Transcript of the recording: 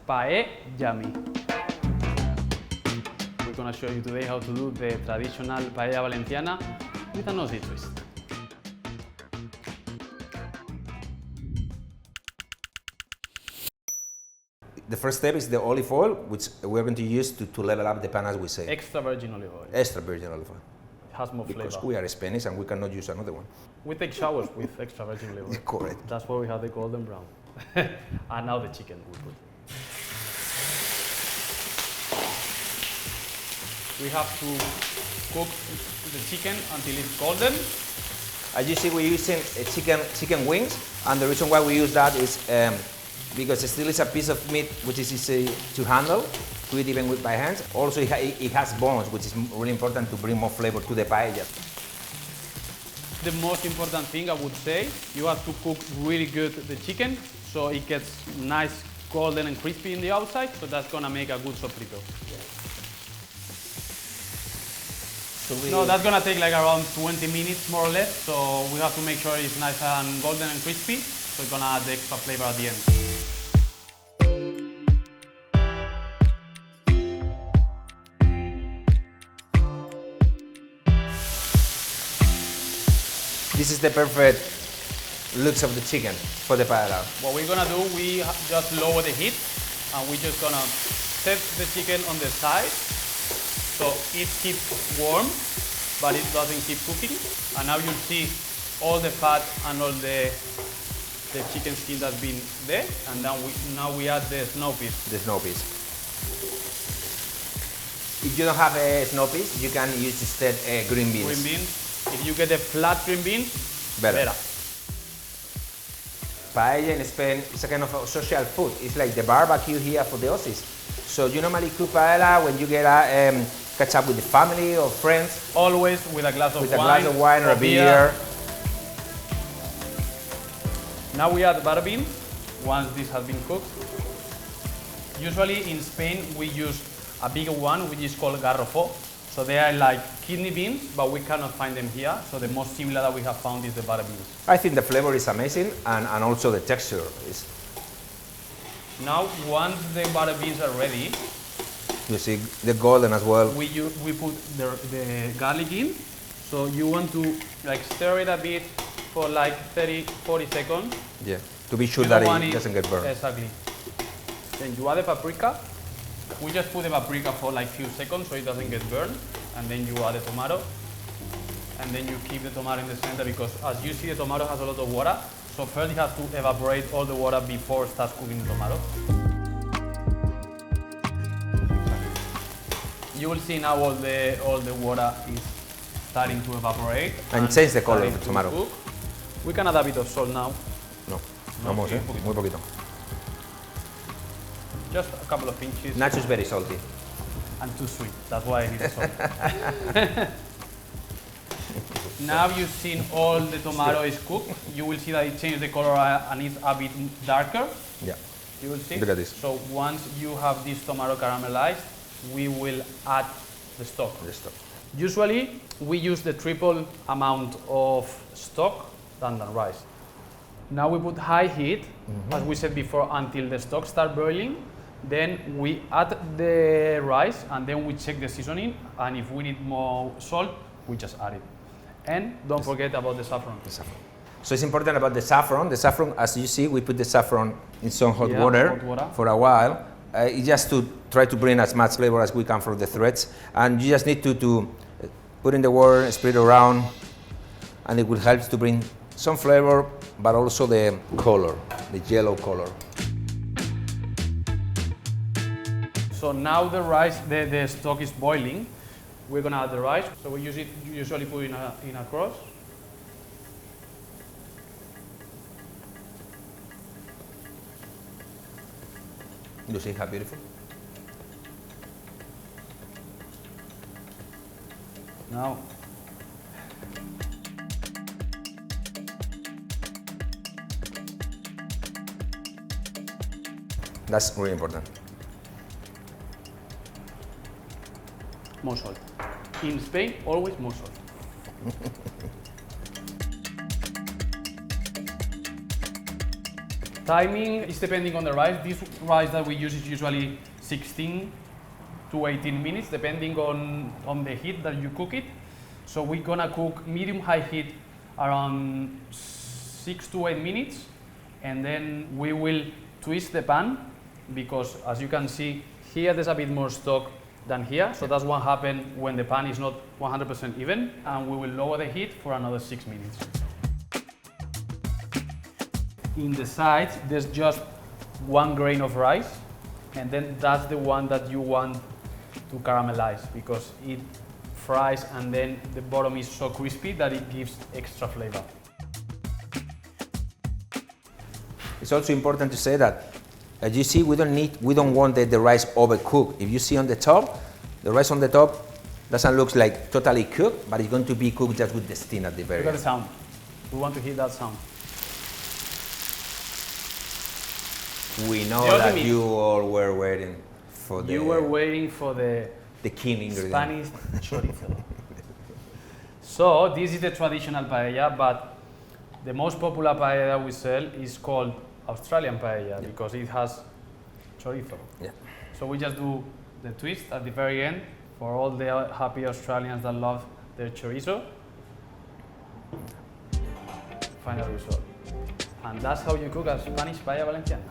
Paella. We're gonna show you today how to do the traditional Paella Valenciana with an Aussie twist. The first step is the olive oil, which we're going to use to level up the pan, as we say. Extra virgin olive oil. Extra virgin olive oil. It has more flavor. Because we are Spanish and we cannot use another one. We take showers with extra virgin olive oil. Correct. That's why we have the golden brown. And now the chicken we put. We have to cook the chicken until it's golden. As you see, we're using chicken wings, and the reason why we use that is because it still is a piece of meat which is easy to handle, to eat even by hands. Also, it has bones, which is really important to bring more flavor to the paella. The most important thing, I would say, you have to cook really good the chicken so it gets nice, golden and crispy in the outside, so that's gonna make a good sofrito. No, that's gonna take like around 20 minutes more or less, so we have to make sure it's nice and golden and crispy, so it's gonna add the extra flavor at the end. This is the perfect looks of the chicken for the paella. What we're gonna do, we just lower the heat, and we're just gonna set the chicken on the side, so it keeps warm, but it doesn't keep cooking. And now you'll see all the fat and all the chicken skin that's been there. And now we add the snow peas. The snow peas. If you don't have a snow peas, you can use instead green beans. Green beans. If you get the flat green beans, better. Paella in Spain is a kind of a social food. It's like the barbecue here for the Aussies. So you normally cook paella when you get catch up with the family or friends. Always with a glass of wine. With a glass of wine or a beer. Now we add butter beans once this has been cooked. Usually in Spain we use a bigger one which is called garrofó. So they are like kidney beans, but we cannot find them here. So the most similar that we have found is the butter beans. I think the flavor is amazing and also the texture is. Now once the butter beans are ready, you see the golden as well. We put the garlic in. So you want to like stir it a bit for like 30-40 seconds. Yeah, to be sure that it doesn't get burned. Exactly. Then you add the paprika. We just put the paprika for like few seconds so it doesn't get burned. And then you add the tomato. And then you keep the tomato in the center because as you see the tomato has a lot of water. So first you have to evaporate all the water before it starts cooking the tomato. You will see now all the water is starting to evaporate. And change the color of the tomato. Cook. We can add a bit of salt now. No much, muy poquito. Just a couple of pinches. Nacho is very salty. And too sweet, that's why I need the salt. Now you've seen all the tomato is cooked. You will see that it changed the color and it's a bit darker. Yeah. You will see. Look at this. So once you have this tomato caramelized, we will add the stock. Usually we use the triple amount of stock than the rice. Now we put high heat, as we said before, until the stock starts boiling. Then we add the rice and then we check the seasoning, and if we need more salt, we just add it. And don't forget about the saffron. So it's important about the saffron. The saffron, as you see, we put the saffron in some hot water for a while. It's just to try to bring as much flavor as we can from the threads. And you just need to put in the water, spread it around, and it will help to bring some flavor, but also the color, the yellow color. So now the rice, the stock is boiling. We're gonna add the rice. So we usually put in a cross. You see how beautiful? Now. That's really important. More salt. In Spain, always more salt. Timing is depending on the rice. This rice that we use is usually 16 to 18 minutes, depending on the heat that you cook it. So we're gonna cook medium-high heat around 6 to 8 minutes, and then we will twist the pan, because as you can see here, there's a bit more stock than here. So that's what happens when the pan is not 100% even, and we will lower the heat for another 6 minutes. In the sides, there's just 1 grain of rice, and then that's the one that you want to caramelize, because it fries and then the bottom is so crispy that it gives extra flavor. It's also important to say that, as you see, we don't want the rice overcooked. If you see on the top, the rice on the top doesn't look like totally cooked, but it's going to be cooked just with the steam at the very end. Look at the sound. We want to hear that sound. We know that you all were waiting for the... You were waiting for the king ingredient. Spanish chorizo. So this is the traditional paella, but the most popular paella we sell is called Australian paella, because it has chorizo. Yeah. So we just do the twist at the very end for all the happy Australians that love their chorizo. Final result. And that's how you cook a Spanish Paella Valenciana.